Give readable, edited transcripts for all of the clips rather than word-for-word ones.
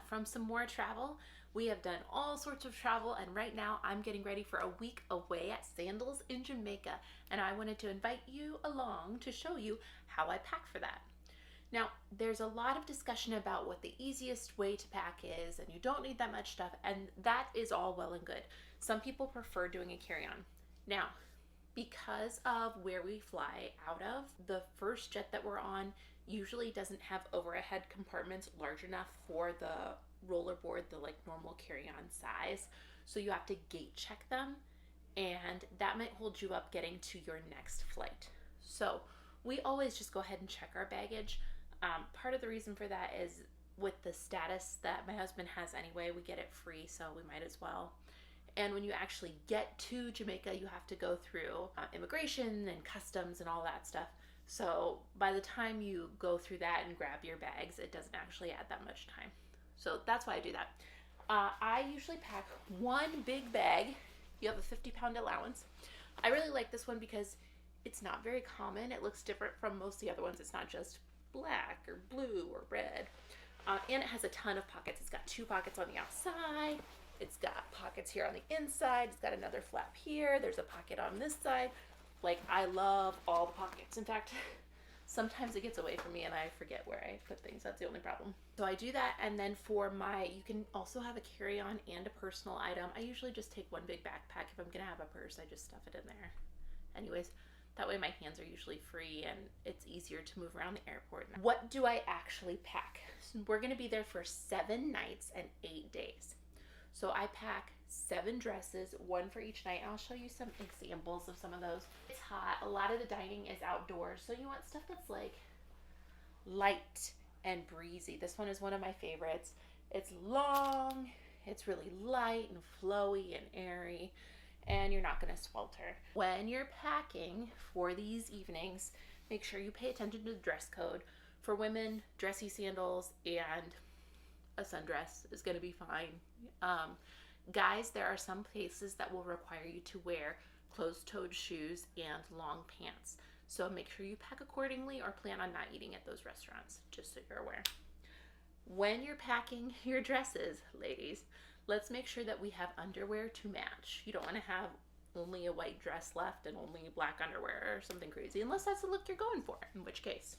from some more travel. We have done all sorts of travel, and right now I'm getting ready for a week away at Sandals in Jamaica, and I wanted to invite you along to show you how I pack for that. Now, there's a lot of discussion about what the easiest way to pack is, and you don't need that much stuff, and that is all well and good. Some people prefer doing a carry-on. Now, because of where we fly out of, the first jet that we're on usually doesn't have overhead compartments large enough for the rollerboard, the like normal carry-on size. So you have to gate check them, and that might hold you up getting to your next flight. So we always just go ahead and check our baggage. Part of the reason for that is with the status that my husband has anyway, we get it free, so we might as well. And when you actually get to Jamaica, you have to go through immigration and customs and all that stuff. So by the time you go through that and grab your bags, it doesn't actually add that much time. So that's why I do that. I usually pack one big bag. You have a 50-pound allowance. I really like this one because it's not very common. It looks different from most of the other ones. It's not just black or blue or red. And it has a ton of pockets. It's got 2 pockets on the outside. It's got pockets here on the inside. It's got another flap here. There's a pocket on this side. Like, I love all the pockets. In fact, sometimes it gets away from me and I forget where I put things. That's the only problem. So I do that, and then for you can also have a carry-on and a personal item. I usually just take one big backpack. If I'm gonna have a purse, I just stuff it in there. Anyways, that way my hands are usually free and it's easier to move around the airport. What do I actually pack? So we're gonna be there for 7 nights and 8 days. So I pack 7 dresses, 1 for each night. I'll show you some examples of some of those. It's hot. A lot of the dining is outdoors, so you want stuff that's like light and breezy. This one is one of my favorites. It's long, it's really light and flowy and airy, and you're not gonna swelter. When you're packing for these evenings, make sure you pay attention to the dress code. For women, dressy sandals and a sundress is gonna be fine. Guys, there are some places that will require you to wear closed-toed shoes and long pants. So make sure you pack accordingly or plan on not eating at those restaurants, just so you're aware. When you're packing your dresses, ladies, let's make sure that we have underwear to match. You don't want to have only a white dress left and only black underwear or something crazy, unless that's the look you're going for, in which case,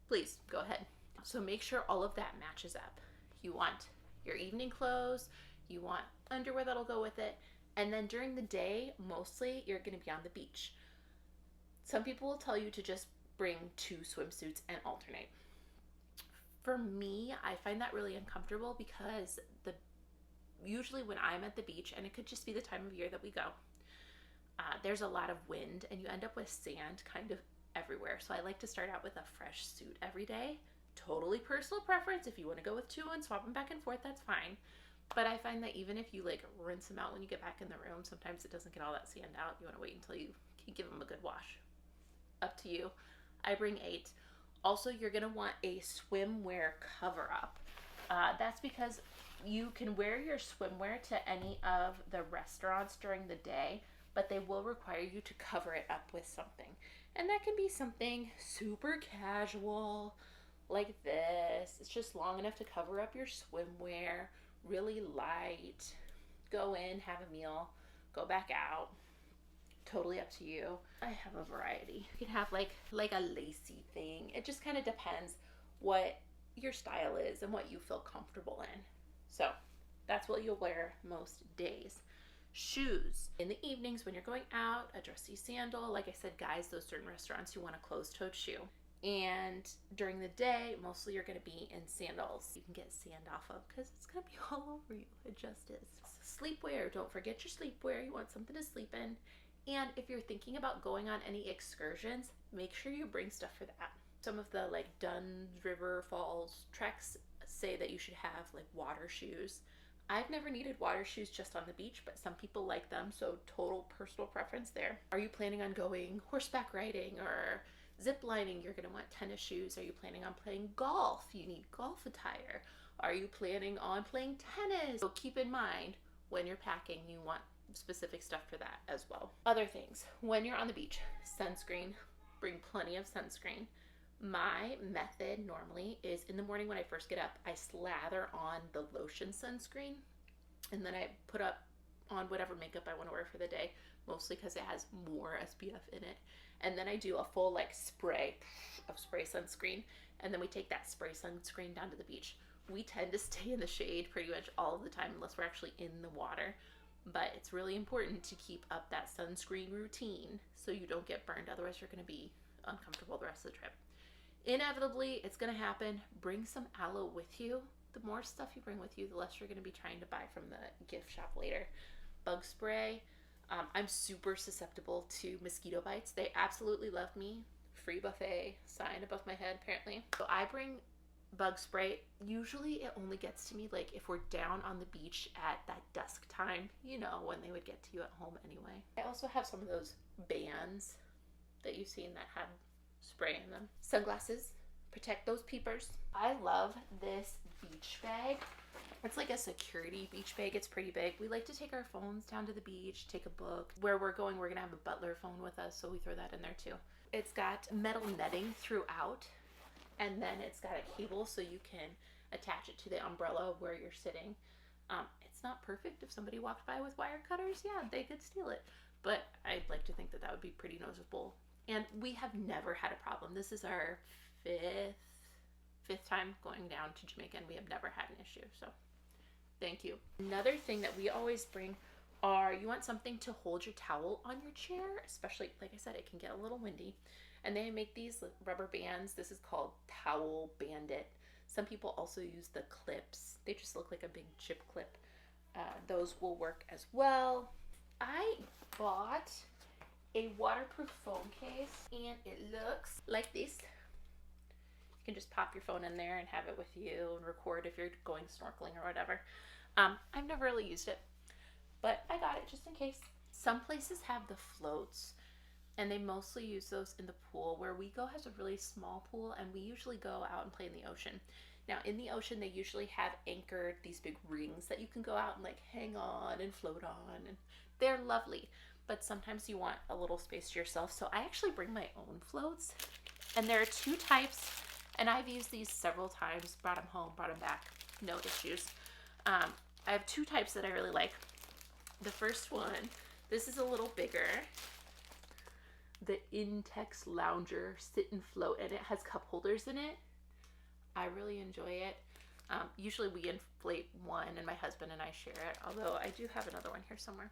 please go ahead. So make sure all of that matches up. You want your evening clothes, you want underwear that'll go with it, and then during the day, mostly you're going to be on the beach. Some people will tell you to just bring 2 swimsuits and alternate. For me, I find that really uncomfortable because usually when I'm at the beach, and it could just be the time of year that we go, there's a lot of wind and you end up with sand kind of everywhere. So I like to start out with a fresh suit every day. Totally personal preference. If you want to go with 2 and swap them back and forth, that's fine. But I find that even if you like rinse them out when you get back in the room, sometimes it doesn't get all that sand out. You want to wait until you can give them a good wash. Up to you. I bring 8. Also, you're going to want a swimwear cover up. That's because you can wear your swimwear to any of the restaurants during the day, but they will require you to cover it up with something. And that can be something super casual like this. It's just long enough to cover up your swimwear, really light. Go in, have a meal, go back out. Totally up to you. I have a variety. You can have like a lacy thing. It just kind of depends what your style is and what you feel comfortable in. So that's what you'll wear most days. Shoes. In the evenings when you're going out, a dressy sandal. Like I said, guys, those certain restaurants you want a closed-toed shoe. And during the day, mostly you're going to be in sandals. You can get sand off of because it's going to be all over you. It just is. Sleepwear. Don't forget your sleepwear. You want something to sleep in. And if you're thinking about going on any excursions, make sure you bring stuff for that. Some of the like Dunn's River Falls treks say that you should have like water shoes. I've never needed water shoes just on the beach, but some people like them, so total personal preference there. Are you planning on going horseback riding or zip lining? You're going to want tennis shoes. Are you planning on playing golf? You need golf attire. Are you planning on playing tennis? So keep in mind when you're packing, you want specific stuff for that as well. Other things, when you're on the beach, sunscreen, bring plenty of sunscreen. My method normally is in the morning when I first get up, I slather on the lotion sunscreen, and then I put up on whatever makeup I want to wear for the day, mostly because it has more SPF in it. And then I do a full like spray of spray sunscreen, and then we take that spray sunscreen down to the beach. We tend to stay in the shade pretty much all of the time unless we're actually in the water. But it's really important to keep up that sunscreen routine so you don't get burned. Otherwise, you're going to be uncomfortable the rest of the trip. Inevitably, it's going to happen. Bring some aloe with you. The more stuff you bring with you, the less you're going to be trying to buy from the gift shop later. Bug spray. I'm super susceptible to mosquito bites. They absolutely love me. Free buffet sign above my head, apparently. So I bring bug spray. Usually it only gets to me like if we're down on the beach at that dusk time, you know, when they would get to you at home anyway. I also have some of those bands that you've seen that have spray in them. Sunglasses, protect those peepers. I love this beach bag. It's like a security beach bag. It's pretty big. We like to take our phones down to the beach, take a book. Where we're going, we're gonna have a butler phone with us, so we throw that in there too. It's got metal netting throughout, and then it's got a cable so you can attach it to the umbrella where you're sitting. It's not perfect. If somebody walked by with wire cutters, yeah, they could steal it. But I'd like to think that that would be pretty noticeable. And we have never had a problem. This is our fifth time going down to Jamaica, and we have never had an issue. So thank you. Another thing that we always bring are, you want something to hold your towel on your chair, especially, like I said, it can get a little windy. And they make these rubber bands. This is called Towel Bandit. Some people also use the clips. They just look like a big chip clip. Those will work as well. I bought a waterproof phone case, and it looks like this. You can just pop your phone in there and have it with you and record if you're going snorkeling or whatever. I've never really used it, but I got it just in case. Some places have the floats, and they mostly use those in the pool. Where we go has a really small pool, and we usually go out and play in the ocean. Now, in the ocean, they usually have anchored these big rings that you can go out and like hang on and float on, and they're lovely. But sometimes you want a little space to yourself, so I actually bring my own floats. And there are two types, and I've used these several times, brought them home, brought them back, no issues. I have two types that I really like. The first one, this is a little bigger, the Intex Lounger Sit and Float, and it has cup holders in it. I really enjoy it. Usually we inflate one, and my husband and I share it, although I do have another one here somewhere.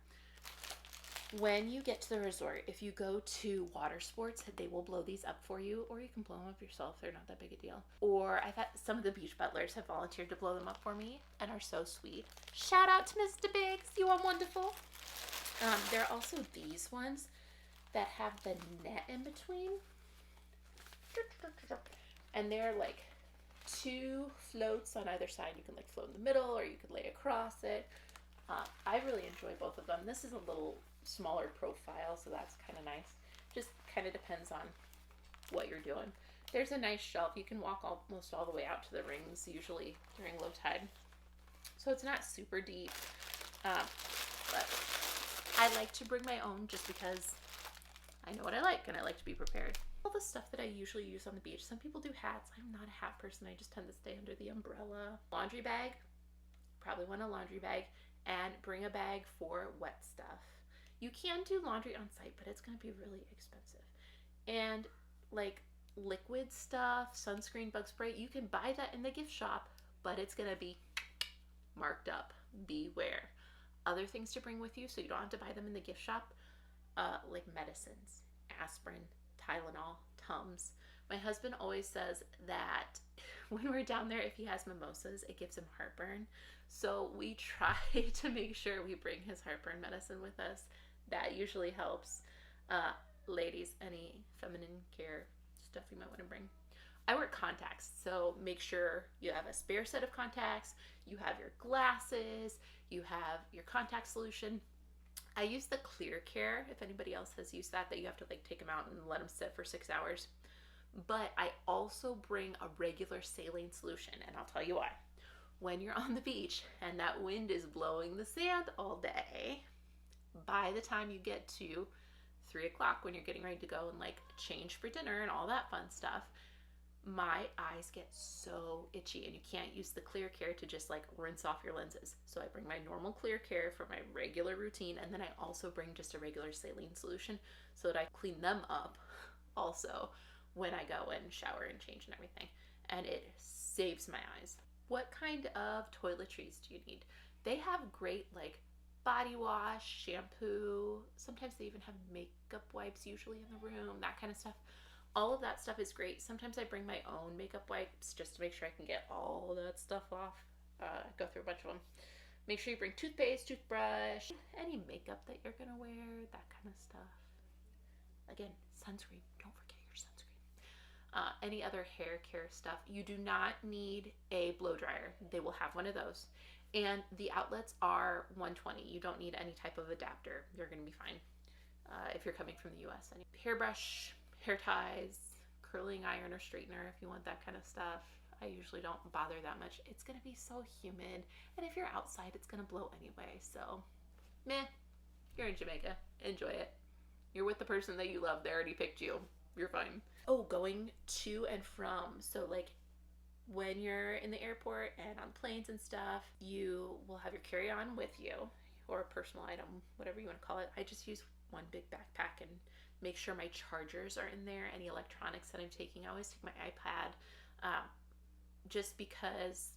When you get to the resort, if you go to water sports, they will blow these up for you, or you can blow them up yourself. They're not that big a deal. Or I've had some of the beach butlers have volunteered to blow them up for me and are so sweet. Shout out to Mr. Biggs. You are wonderful. There are also these ones that have the net in between. And they're like two floats on either side. You can like float in the middle, or you could lay across it. I really enjoy both of them. This is a little smaller profile, so that's kind of nice. Just kind of depends on what you're doing. There's a nice shelf. You can walk almost all the way out to the rings, usually during low tide. So it's not super deep, but I like to bring my own just because I know what I like, and I like to be prepared. All the stuff that I usually use on the beach. Some people do hats. I'm not a hat person. I just tend to stay under the umbrella. Laundry bag. Probably want a laundry bag. And bring a bag for wet stuff. You can do laundry on site, but it's going to be really expensive. And like liquid stuff, sunscreen, bug spray, you can buy that in the gift shop, but it's going to be marked up. Beware. Other things to bring with you so you don't have to buy them in the gift shop, like medicines, aspirin, Tylenol, Tums. My husband always says that when we're down there, if he has mimosas, it gives him heartburn. So we try to make sure we bring his heartburn medicine with us. That usually helps. Ladies, any feminine care stuff you might want to bring. I wear contacts, so make sure you have a spare set of contacts, you have your glasses, you have your contact solution. I use the Clear Care, if anybody else has used that you have to like take them out and let them sit for 6 hours. But I also bring a regular saline solution, and I'll tell you why. When you're on the beach and that wind is blowing the sand all day, by the time you get to 3 o'clock when you're getting ready to go and like change for dinner and all that fun stuff, my eyes get so itchy, and you can't use the clear care to just like rinse off your lenses. So I bring my normal clear care for my regular routine, and then I also bring just a regular saline solution so that I clean them up also when I go and shower and change and everything. And it saves my eyes. What kind of toiletries do you need? They have great like body wash, shampoo. Sometimes they even have makeup wipes usually in the room, that kind of stuff. All of that stuff is great. Sometimes I bring my own makeup wipes just to make sure I can get all that stuff off. Go through a bunch of them. Make sure you bring toothpaste, toothbrush, any makeup that you're gonna wear, that kind of stuff. Again, sunscreen. Don't forget your sunscreen. Any other hair care stuff. You do not need a blow dryer. They will have one of those. And the outlets are 120. You don't need any type of adapter. You're gonna be fine if you're coming from the US. Any hairbrush, hair ties, curling iron or straightener if you want that kind of stuff. I usually don't bother that much. It's gonna be so humid, and if you're outside, it's gonna blow anyway. So, meh. You're in Jamaica. Enjoy it. You're with the person that you love. They already picked you. You're fine. Oh, going to and from. So, like, when you're in the airport and on planes and stuff, you will have your carry-on with you, or a personal item, whatever you want to call it. I just use one big backpack and make sure my chargers are in there, any electronics that I'm taking. I always take my iPad just because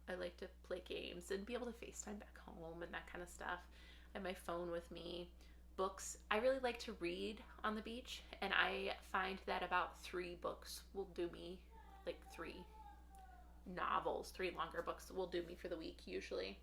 I like to play games and be able to FaceTime back home and that kind of stuff. I have my phone with me. Books. I really like to read on the beach, and I find that about 3 books will do me, like 3 novels, 3 longer books will do me for the week usually,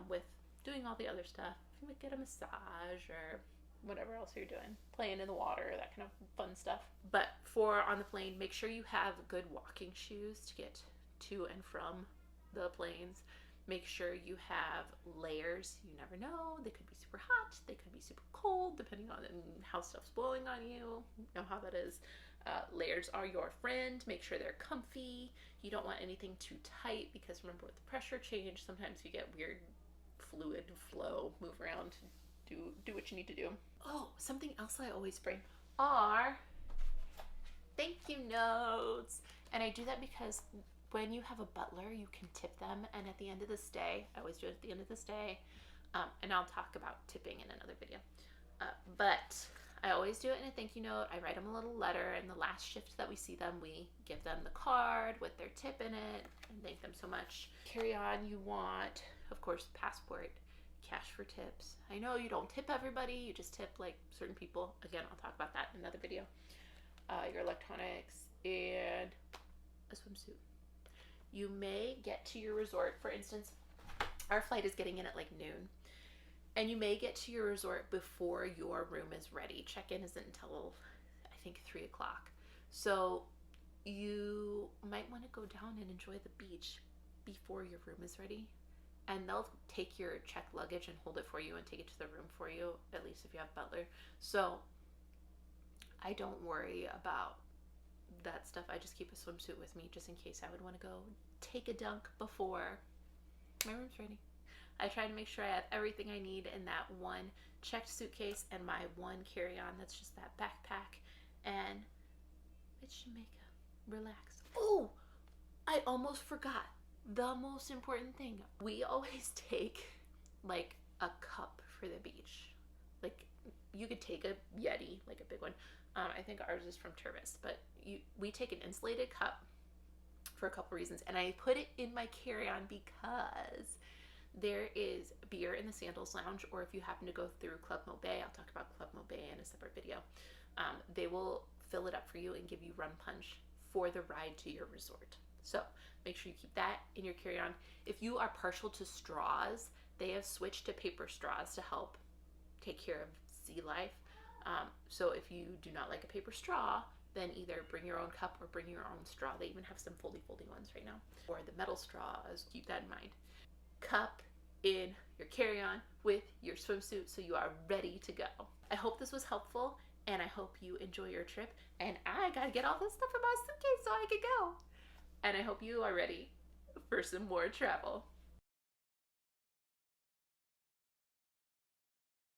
with doing all the other stuff. You might get a massage or whatever else you're doing, playing in the water, that kind of fun stuff. But for on the plane, make sure you have good walking shoes to get to and from the planes. Make sure you have layers. You never know. They could be super hot. They could be super cold, depending on how stuff's blowing on you. You know how that is. Layers are your friend. Make sure they're comfy. You don't want anything too tight, because remember, with the pressure change, sometimes you get weird fluid flow, move around, do what you need to do. Oh, something else I always bring are thank you notes. And I do that because when you have a butler, you can tip them. And at the end of the stay, I always do it at the end of the stay. And I'll talk about tipping in another video. But I always do it in a thank you note. I write them a little letter, and the last shift that we see them, we give them the card with their tip in it and thank them so much. Carry on, you want, of course, passport, cash for tips. I know you don't tip everybody, you just tip like certain people. Again, I'll talk about that in another video. Your electronics, and a swimsuit. You may get to your resort, for instance, our flight is getting in at like noon, and you may get to your resort before your room is ready. Check-in isn't until, I think, 3 o'clock. So you might want to go down and enjoy the beach before your room is ready. And they'll take your checked luggage and hold it for you and take it to the room for you, at least if you have butler. So I don't worry about that stuff. I just keep a swimsuit with me just in case I would want to go take a dunk before my room's ready. I try to make sure I have everything I need in that one checked suitcase and my one carry-on that's just that backpack. And it's Jamaica. Relax. Oh, I almost forgot the most important thing. We always take like a cup for the beach. Like, you could take a Yeti, like a big one. I think ours is from Tervis, but we take an insulated cup for a couple reasons. And I put it in my carry-on because there is beer in the Sandals Lounge, or if you happen to go through Club Mobay, I'll talk about Club Mobay in a separate video. They will fill it up for you and give you rum punch for the ride to your resort. So make sure you keep that in your carry-on. If you are partial to straws, they have switched to paper straws to help take care of sea life. So if you do not like a paper straw, then either bring your own cup or bring your own straw. They even have some foldy ones right now. Or the metal straws, keep that in mind. Cup in your carry-on with your swimsuit so you are ready to go. I hope this was helpful, and I hope you enjoy your trip. And I gotta get all this stuff in my suitcase so I can go. And I hope you are ready for some more travel.